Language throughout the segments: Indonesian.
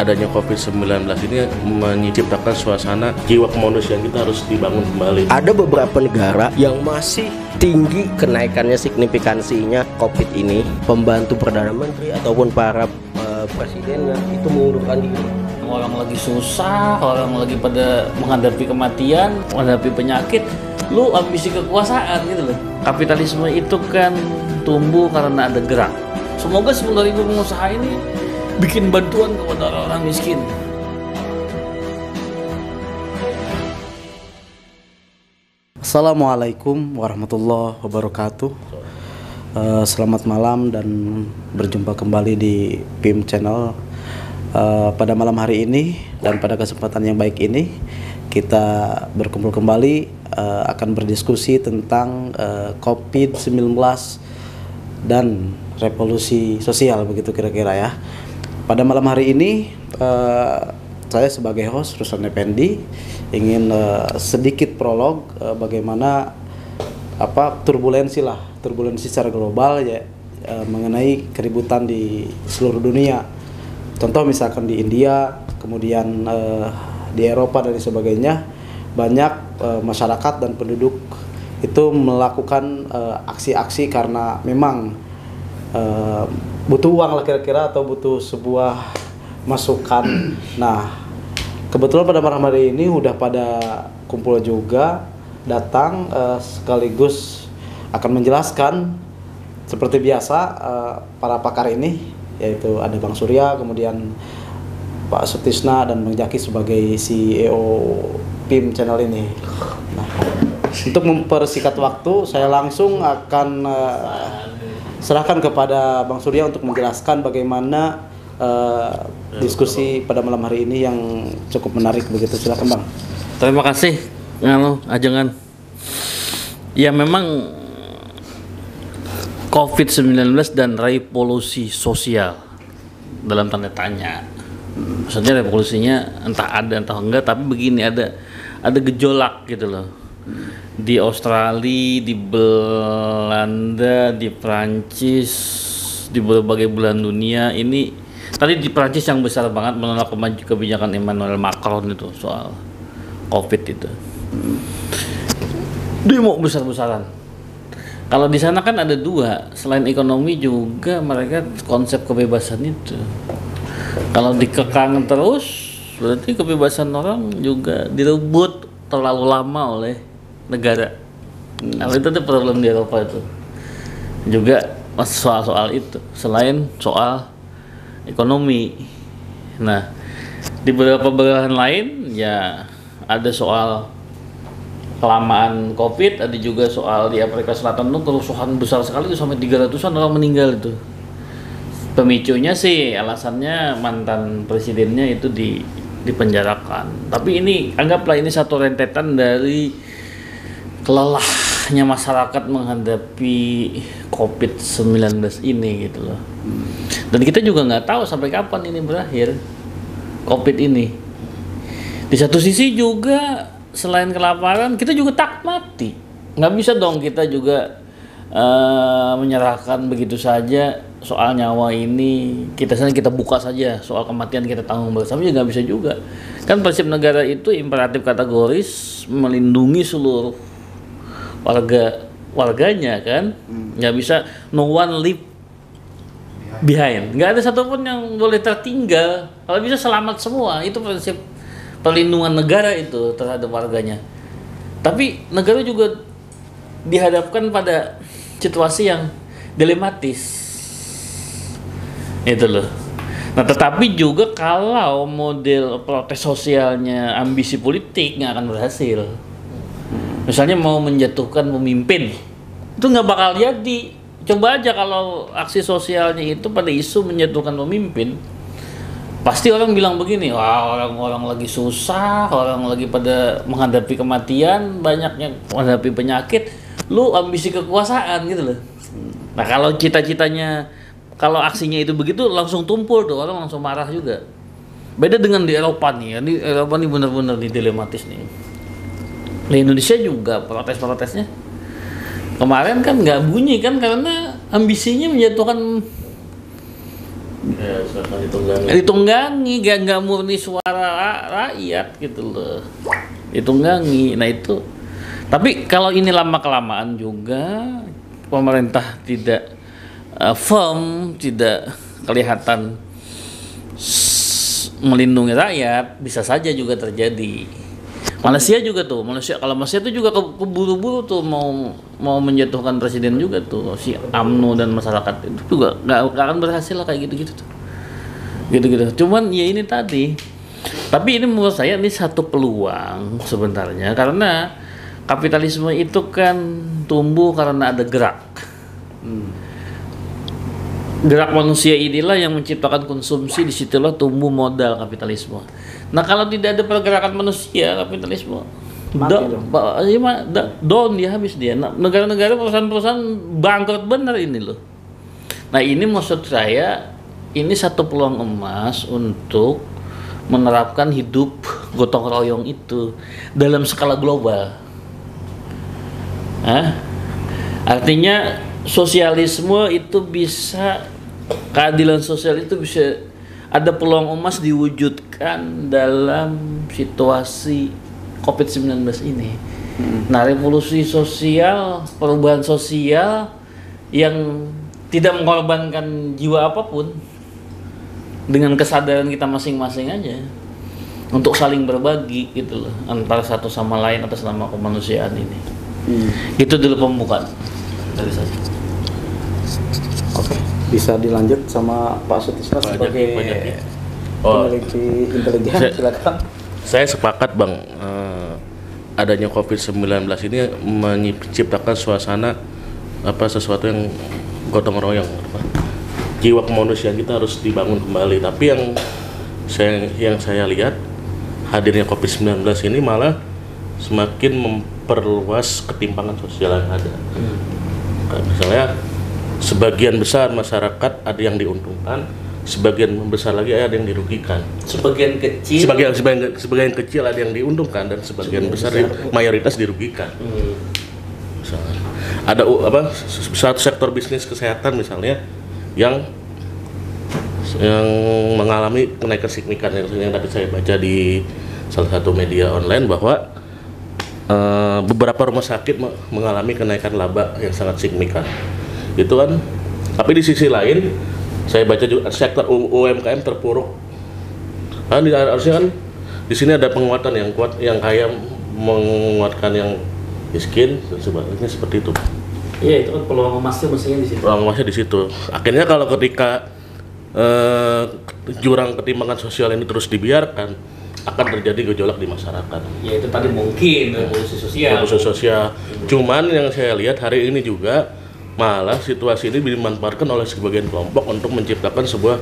adanya COVID-19 ini menciptakan suasana jiwa kemanusiaan kita harus dibangun kembali. Ada beberapa negara yang masih tinggi kenaikannya, signifikansinya COVID ini. Pembantu Perdana Menteri ataupun para presidennya itu mengundurkan diri. Orang lagi susah, orang lagi pada menghadapi kematian, menghadapi penyakit, lu ambisi kekuasaan gitu loh. Kapitalisme itu kan tumbuh karena ada gerak. Semoga 10.000 pengusaha ini bikin bantuan kepada orang-orang miskin. Assalamualaikum warahmatullahi wabarakatuh. Selamat malam dan berjumpa kembali di PIM Channel. Pada malam hari ini dan pada kesempatan yang baik ini kita berkumpul kembali akan berdiskusi tentang COVID-19 dan revolusi sosial, begitu kira-kira ya. Pada malam hari ini saya sebagai host Ruslan Effendi ingin sedikit prolog bagaimana turbulensi secara global ya, mengenai keributan di seluruh dunia. Contoh misalkan di India, kemudian di Eropa dan sebagainya, banyak masyarakat dan penduduk itu melakukan aksi-aksi karena memang butuh uang lah kira-kira, atau butuh sebuah masukan. Nah, kebetulan pada malam hari ini udah pada kumpul juga, datang sekaligus akan menjelaskan seperti biasa para pakar ini, yaitu ada Bang Surya, kemudian Pak Sutisna dan Bang Jaki sebagai CEO PIM Channel ini. Nah, untuk mempersingkat waktu, saya langsung akan serahkan kepada Bang Surya untuk menjelaskan bagaimana diskusi pada malam hari ini yang cukup menarik begitu. Silakan Bang. Terima kasih, ajangan. Ya memang COVID-19 dan revolusi sosial dalam tanda tanya. Maksudnya revolusinya entah ada entah enggak, tapi begini, ada gejolak gitu loh. Di Australia, di Belanda, di Prancis, di berbagai belahan dunia ini. Tadi di Prancis yang besar banget menolak kebijakan Emmanuel Macron itu soal COVID itu. Demo besar-besaran. Kalau di sana kan ada dua, selain ekonomi juga mereka konsep kebebasan itu. Kalau dikekang terus, berarti kebebasan orang juga direbut terlalu lama oleh negara. Nah, itu tuh problem di Eropa itu. Juga soal itu, selain soal ekonomi. Nah, di beberapa belahan lain ya ada soal kelamaan COVID, ada juga soal di Afrika Selatan itu kerusuhan besar sekali itu, sampai 300-an orang meninggal itu. Pemicunya sih alasannya mantan presidennya itu dipenjarakan. Tapi ini anggaplah ini satu rentetan dari kelelahnya masyarakat menghadapi COVID-19 ini gitu loh. Dan kita juga nggak tahu sampai kapan ini berakhir COVID ini. Di satu sisi juga selain kelaparan, kita juga tak mati. Nggak bisa dong kita juga menyerahkan begitu saja soal nyawa ini. Kita buka saja, soal kematian kita tanggung bersama, juga nggak bisa juga. Kan prinsip negara itu imperatif kategoris, melindungi seluruh warganya kan. Nggak bisa no one live behind. Nggak ada satupun yang boleh tertinggal. Kalau bisa selamat semua, itu prinsip perlindungan negara itu terhadap warganya. Tapi negara juga dihadapkan pada situasi yang dilematis. Itu loh. Nah, tetapi juga kalau model protes sosialnya ambisi politik nggak akan berhasil. Misalnya mau menjatuhkan pemimpin, itu nggak bakal jadi. Coba aja kalau aksi sosialnya itu pada isu menjatuhkan pemimpin, pasti orang bilang begini, wah orang-orang lagi susah, orang lagi pada menghadapi kematian, banyaknya menghadapi penyakit, lu ambisi kekuasaan gitu loh. Nah, kalau cita-citanya, kalau aksinya itu begitu, langsung tumpul tuh, orang langsung marah juga. Beda dengan di Eropa nih, di Eropa nih benar-benar dilematis nih. Di Indonesia juga protes-protesnya kemarin kan nggak bunyi kan, karena ambisinya menjatuhkan Ya, silakan ditunggangi. Ditunggangi, nggak murni suara rakyat gitu loh. Ditunggangi. Nah itu. Tapi kalau ini lama kelamaan juga pemerintah tidak firm, tidak kelihatan melindungi rakyat, bisa saja juga terjadi. Malaysia juga tuh, kalau Malaysia itu juga keburu-buru tuh mau menjatuhkan presiden juga tuh, si UMNO dan masyarakat itu juga nggak akan berhasil lah kayak gitu-gitu tuh. Gitu-gitu. Cuman ya ini tadi. Tapi ini menurut saya ini satu peluang sebenarnya, karena kapitalisme itu kan tumbuh karena ada gerak. Gerak manusia inilah yang menciptakan konsumsi, disitulah tumbuh modal kapitalisme. Nah kalau tidak ada pergerakan manusia, kapitalisme down dia, habis dia. Nah, negara-negara, perusahaan-perusahaan bangkrut bener ini loh. Nah ini maksud saya, ini satu peluang emas untuk menerapkan hidup gotong royong itu dalam skala global. Artinya sosialisme itu bisa, keadilan sosial itu bisa, ada peluang emas diwujudkan dalam situasi COVID-19 ini. Nah, revolusi sosial, perubahan sosial yang tidak mengorbankan jiwa apapun, dengan kesadaran kita masing-masing aja untuk saling berbagi gitu loh, antara satu sama lain atas nama kemanusiaan ini. Itu dulu pembukaan dari saya. Oke, bisa dilanjut sama Pak Sutisna sebagai peneliti intelijen, silakan. Saya sepakat Bang, adanya COVID-19 ini menciptakan suasana sesuatu yang gotong royong. Jiwa kemanusiaan kita harus dibangun kembali. Tapi yang saya lihat, hadirnya COVID-19 ini malah semakin memperluas ketimpangan sosial yang ada. Misalnya sebagian besar masyarakat ada yang diuntungkan, sebagian besar lagi ada yang dirugikan. Sebagian kecil. Sebagian kecil ada yang diuntungkan dan sebagian besar yang mayoritas dirugikan. Misalnya, ada satu sektor bisnis kesehatan misalnya yang mengalami kenaikan signifikan, yang tadi saya baca di salah satu media online bahwa beberapa rumah sakit mengalami kenaikan laba yang sangat signifikan. Itu kan, tapi di sisi lain saya baca juga sektor UMKM terpuruk. Harusnya kan di sini ada penguatan yang kuat, yang kaya menguatkan yang miskin dan sebagainya, seperti itu. Iya, itu kan peluang emasnya mestinya di situ. Peluang emasnya di situ. Akhirnya kalau ketika jurang ketimpangan sosial ini terus dibiarkan, akan terjadi gejolak di masyarakat. Ya itu tadi mungkin revolusi sosial. Revolusi sosial. Cuman yang saya lihat hari ini juga malah situasi ini dimanfaatkan oleh sebagian kelompok untuk menciptakan sebuah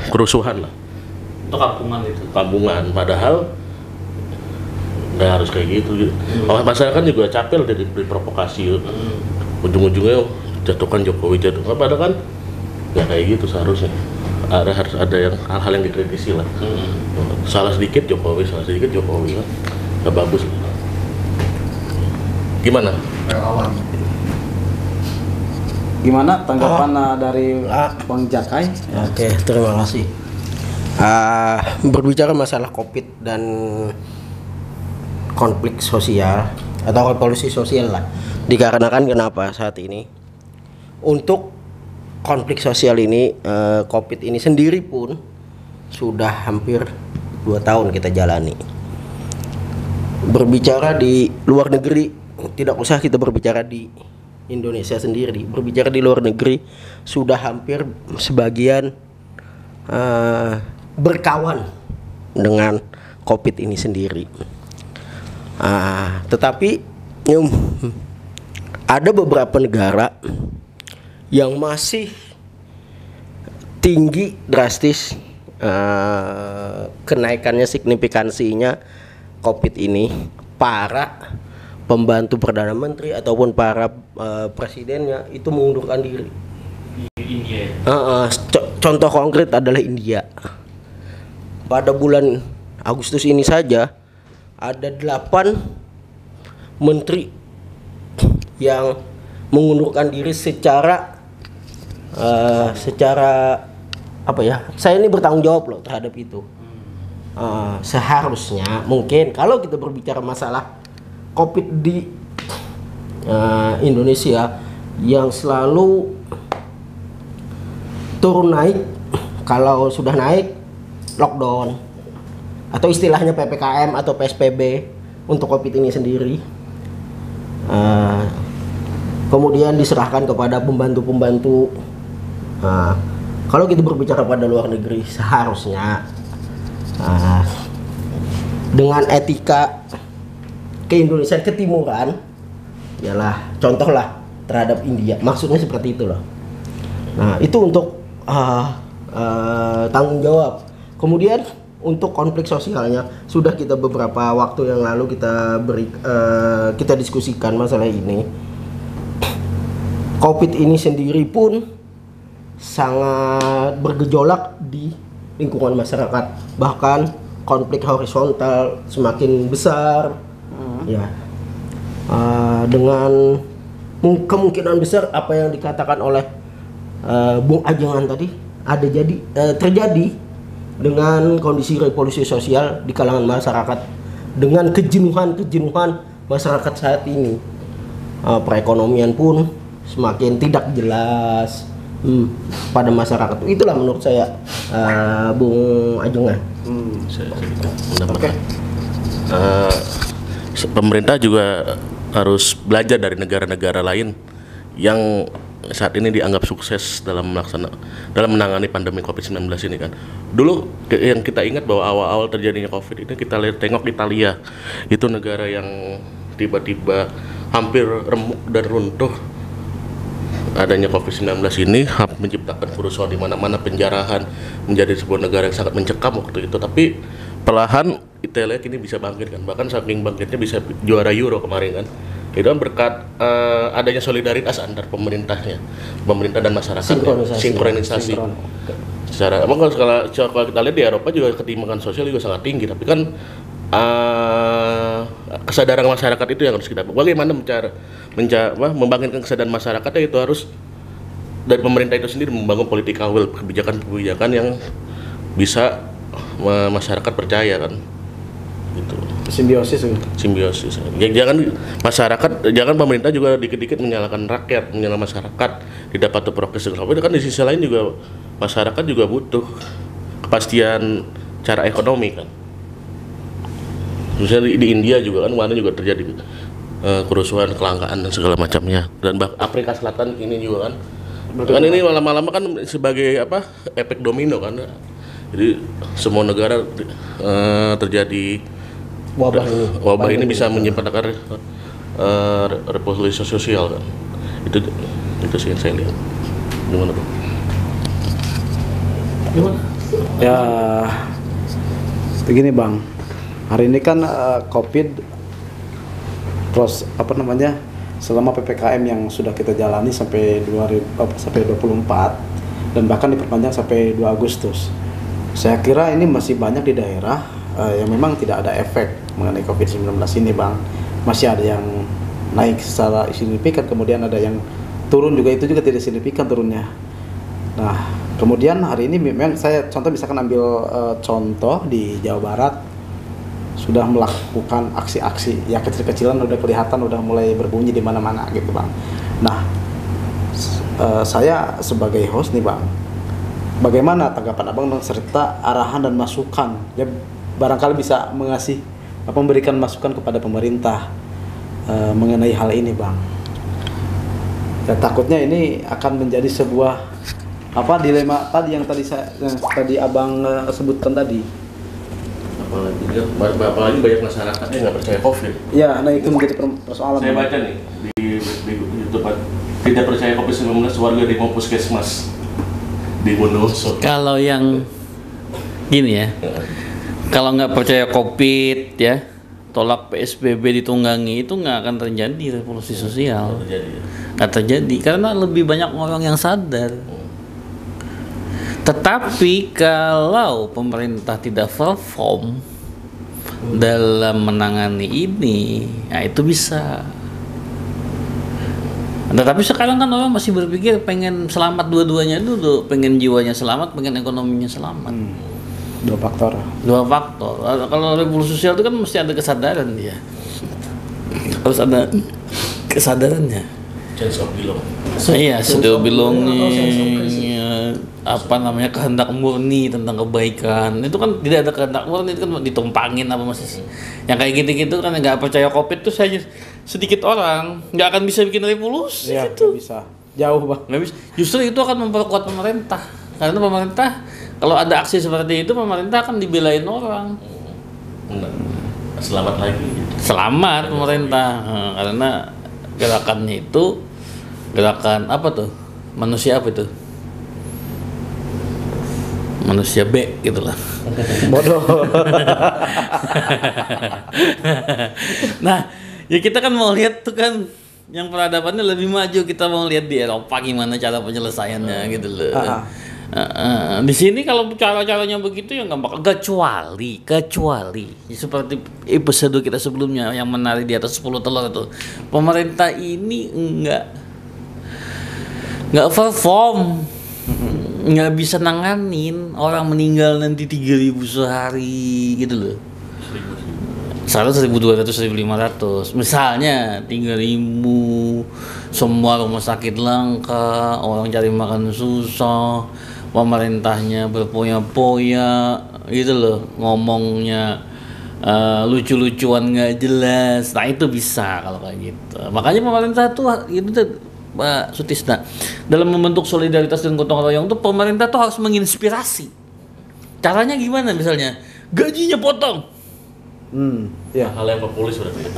kerusuhan lah. Itu kampungan itu. Kampungan, padahal nggak harus kayak gitu. Masyarakat juga capek dari provokasi. Ujung-ujungnya jatuhkan Jokowi, padahal kan nggak kayak gitu seharusnya. Harus ada hal-hal yang dikritisi lah. Salah sedikit Jokowi kan nggak bagus lah. Gimana tanggapan dari Bang Jakai? Oke, terima kasih. Berbicara masalah COVID dan konflik sosial atau revolusi sosial lah, dikarenakan kenapa saat ini untuk konflik sosial ini, COVID ini sendiri pun sudah hampir 2 tahun kita jalani. Berbicara di luar negeri, tidak usah kita berbicara di Indonesia sendiri, berbicara di luar negeri sudah hampir sebagian berkawan dengan COVID ini sendiri. Tetapi ada beberapa negara yang masih tinggi drastis kenaikannya, signifikansinya COVID ini. Para pembantu Perdana Menteri ataupun para presidennya itu mengundurkan diri. India. Contoh konkret adalah India. Pada bulan Agustus ini saja ada 8 menteri yang mengundurkan diri secara secara apa ya? Saya ini bertanggung jawab loh terhadap itu. Seharusnya mungkin kalau kita berbicara masalah COVID di Indonesia yang selalu turun naik, kalau sudah naik lockdown atau istilahnya PPKM atau PSBB untuk COVID ini sendiri, kemudian diserahkan kepada pembantu-pembantu. Kalau kita berbicara pada luar negeri, seharusnya dengan etika ke-Indonesiaan ketimuran, ialah contohlah terhadap India, maksudnya seperti itu loh. Nah itu untuk tanggung jawab. Kemudian untuk konflik sosialnya, sudah kita beberapa waktu yang lalu kita diskusikan masalah ini. COVID ini sendiri pun sangat bergejolak di lingkungan masyarakat, bahkan konflik horizontal semakin besar, ya. Dengan kemungkinan besar apa yang dikatakan oleh Bung Ajengan tadi terjadi dengan kondisi revolusi sosial di kalangan masyarakat, dengan kejenuhan masyarakat saat ini. Perekonomian pun semakin tidak jelas pada masyarakat. Itulah menurut saya, Bung Ajengan. Oke. Pemerintah juga harus belajar dari negara-negara lain yang saat ini dianggap sukses dalam menangani pandemi COVID-19 ini kan. Dulu yang kita ingat bahwa awal-awal terjadinya COVID ini, kita tengok Italia, itu negara yang tiba-tiba hampir remuk dan runtuh. Adanya COVID-19 ini menciptakan kerusuhan di mana-mana, penjarahan, menjadi sebuah negara yang sangat mencekam waktu itu. Tapi perlahan Italia kini bisa bangkit kan, bahkan saking bangkitnya bisa juara Euro kemarin kan. Itu kan berkat adanya solidaritas antar pemerintah dan masyarakat, sinkronisasi. Secara emang kalau kita lihat di Eropa juga ketimpangan sosial juga sangat tinggi, tapi kan kesadaran masyarakat itu yang harus kita bagaimana membangkitkan kesadaran masyarakatnya, itu harus dari pemerintah itu sendiri membangun political will, kebijakan yang bisa masyarakat percaya kan, gitu. Simbiosis. Jangan pemerintah juga dikit-dikit menyalahkan rakyat, menyalahkan masyarakat, tidak patuh prokes. Tapi kan di sisi lain juga masyarakat juga butuh kepastian cara ekonomi kan. Misalnya di India juga kan kemarin juga terjadi kerusuhan, kelangkaan dan segala macamnya. Dan Afrika Selatan ini juga kan. Kan ini lama-lama kan sebagai efek domino kan. Jadi semua negara terjadi wabah ini bisa menyebabkan revolusi sosial kan. Itu sih yang saya lihat. Gimana Bang? Ya begini Bang, hari ini kan COVID terus selama PPKM yang sudah kita jalani sampai 24 dan bahkan diperpanjang sampai 2 Agustus. Saya kira ini masih banyak di daerah yang memang tidak ada efek mengenai COVID-19 ini Bang. Masih ada yang naik secara signifikan, kemudian ada yang turun juga, itu juga tidak signifikan turunnya. Nah, kemudian hari ini memang saya misalkan ambil contoh di Jawa Barat sudah melakukan aksi-aksi ya kecil-kecilan, udah kelihatan udah mulai berbunyi di mana-mana gitu Bang. Nah, saya sebagai host nih Bang, bagaimana tanggapan Abang serta arahan dan masukan ya, barangkali bisa memberikan masukan kepada pemerintah mengenai hal ini Bang. Ya, takutnya ini akan menjadi sebuah dilema tadi yang tadi Abang sebutkan tadi. Apalagi banyak masyarakat yang nggak percaya COVID. Ya, nah itu menjadi persoalan. Saya baca nih di YouTube, tidak percaya COVID-19 warga di puskesmas di Bondowoso. Kalau yang gini ya, kalau nggak percaya COVID ya, tolak PSBB ditunggangi, itu nggak akan terjadi revolusi sosial. Nggak terjadi karena lebih banyak orang yang sadar. Tetapi kalau pemerintah tidak perform dalam menangani ini, ya itu bisa Nah, tapi sekarang kan orang masih berpikir pengen selamat dua-duanya dulu, pengen jiwanya selamat, pengen ekonominya selamat. Dua faktor. Dua faktor. Kalau revolusi sosial itu kan mesti ada kesadaran dia. Harus ada kesadarannya. Sense of belong. Iya, sudah belonging, apa namanya, kehendak murni tentang kebaikan. Itu kan tidak ada kehendak murni, itu kan ditumpangin apa masih. Yang kayak gitu-gitu kan nggak percaya COVID tuh saja sedikit orang nggak akan bisa bikin revolusi. Iya, itu. nggak bisa. Jauh bang. Nggak bisa. Justru itu akan memperkuat pemerintah. Karena pemerintah kalau ada aksi seperti itu, pemerintah akan dibelain orang. Selamat lagi. Selamat pemerintah, karena gerakannya itu gerakan apa tuh? Manusia apa itu? Manusia B gitulah. Bodoh. Nah, ya kita kan mau lihat tuh kan yang peradabannya lebih maju, kita mau lihat di Eropa gimana cara penyelesaiannya gitu loh. Di sini kalau cara-caranya begitu ya nggak bakal, kecuali seperti episode kita sebelumnya yang menari di atas 10 telur itu, pemerintah ini nggak perform, nggak bisa nanganin orang meninggal nanti 3.000 sehari gitu loh. Seharusnya 1.200, 1.500 misalnya, 3.000, semua rumah sakit langka, orang cari makan susah, pemerintahnya berpoya-poya gitu loh, ngomongnya lucu-lucuan nggak jelas. Nah itu bisa kalau kayak gitu. Makanya pemerintah tuh itu Pak Sutisna, dalam membentuk solidaritas dan gotong royong tuh pemerintah tuh harus menginspirasi. Caranya gimana? Misalnya gajinya potong. Ya. Hal yang populis berarti.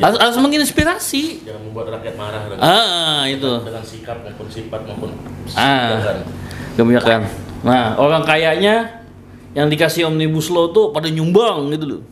Harus menginspirasi. Jangan membuat rakyat marah. Itu. Dengan sikap maupun sifat maupun kebijakan. Nah, orang kayanya yang dikasih omnibus law tuh pada nyumbang gitu loh.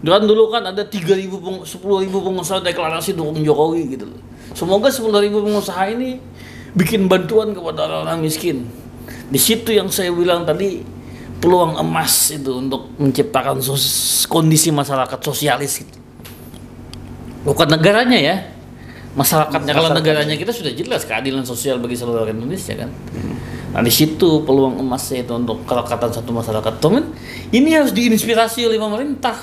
Dan dulu kan ada 10.000 pengusaha deklarasi dukung Jokowi gitu loh. Semoga 10.000 pengusaha ini bikin bantuan kepada orang-orang miskin. Di situ yang saya bilang tadi, peluang emas itu untuk menciptakan kondisi masyarakat sosialis gitu. Bukan negaranya ya, masyarakatnya. Kalau negaranya kita sudah jelas keadilan sosial bagi seluruh Indonesia kan. Nah di situ peluang emasnya itu untuk kerekatan satu masyarakat. Teman, ini harus diinspirasi oleh pemerintah.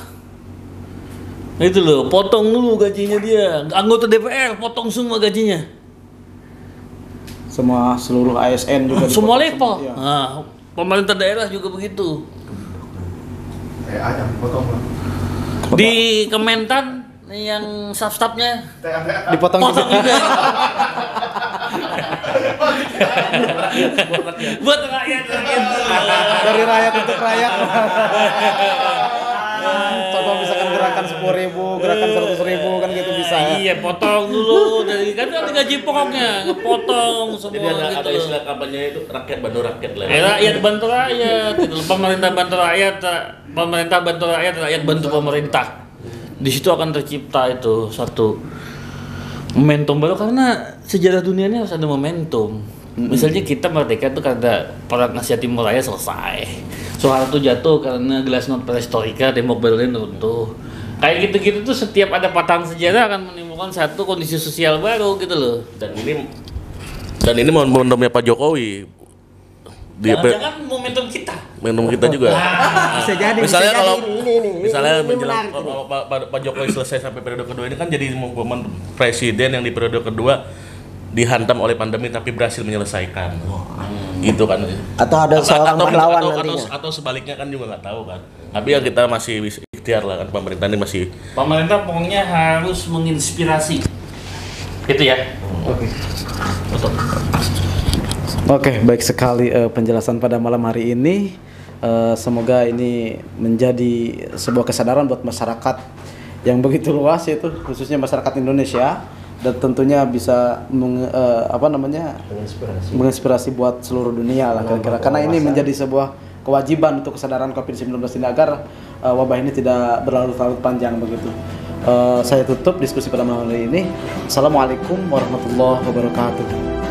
Itu loh, potong dulu gajinya dia. Anggota DPR potong semua gajinya. Semua seluruh ASN juga. Semua level. Ya. Nah, pemerintah daerah juga begitu. Ada potong lah. Di Kementan yang staff-staffnya dipotong potong juga. Buat rakyat. Dari rakyat untuk rakyat. Coba misalkan gerakan 10.000, gerakan 100.000 kan gitu bisa. Iya, potong dulu dari kan ada gaji pokoknya, ngepotong semua. Jadi ada gitu. istilah kampanye itu rakyat bantu rakyat lah. Rakyat bantu rakyat, gitu. Pemerintah bantu rakyat, rakyat bantu pemerintah. Di situ akan tercipta itu satu momentum baru, karena sejarah dunia ini harus ada momentum. Misalnya kita merdeka itu karena perang Asia Timur Raya selesai, Soeharto jatuh karena glasnost perestroika, tembok Berlin runtuh. Kayak gitu-gitu tuh setiap ada patahan sejarah akan menimbulkan satu kondisi sosial baru gitu loh. Dan ini momentumnya Pak Jokowi. Jangan-jangan momentum kita. Momentum kita juga. Bisa jadi. Misalnya bisa kalau jadi, misalnya ini menjelang menarik ini. Pak Jokowi selesai sampai periode kedua ini kan jadi momen presiden yang di periode kedua dihantam oleh pandemi tapi berhasil menyelesaikan. Gitu kan. Atau ada seorang pahlawan nantinya. Atau sebaliknya kan juga nggak tahu kan. Tapi ya kita masih ikhtiar lah kan, pemerintah ini masih. Pemerintah pokoknya harus menginspirasi. Gitu ya. Oke. Oke, baik sekali penjelasan pada malam hari ini. Semoga ini menjadi sebuah kesadaran buat masyarakat yang begitu luas, yaitu khususnya masyarakat Indonesia, dan tentunya bisa menginspirasi buat seluruh dunia lah kira-kira. Karena ini menjadi sebuah kewajiban untuk kesadaran COVID-19 ini agar wabah ini tidak berlarut-larut panjang begitu. Saya tutup diskusi pada malam hari ini. Assalamualaikum warahmatullahi wabarakatuh.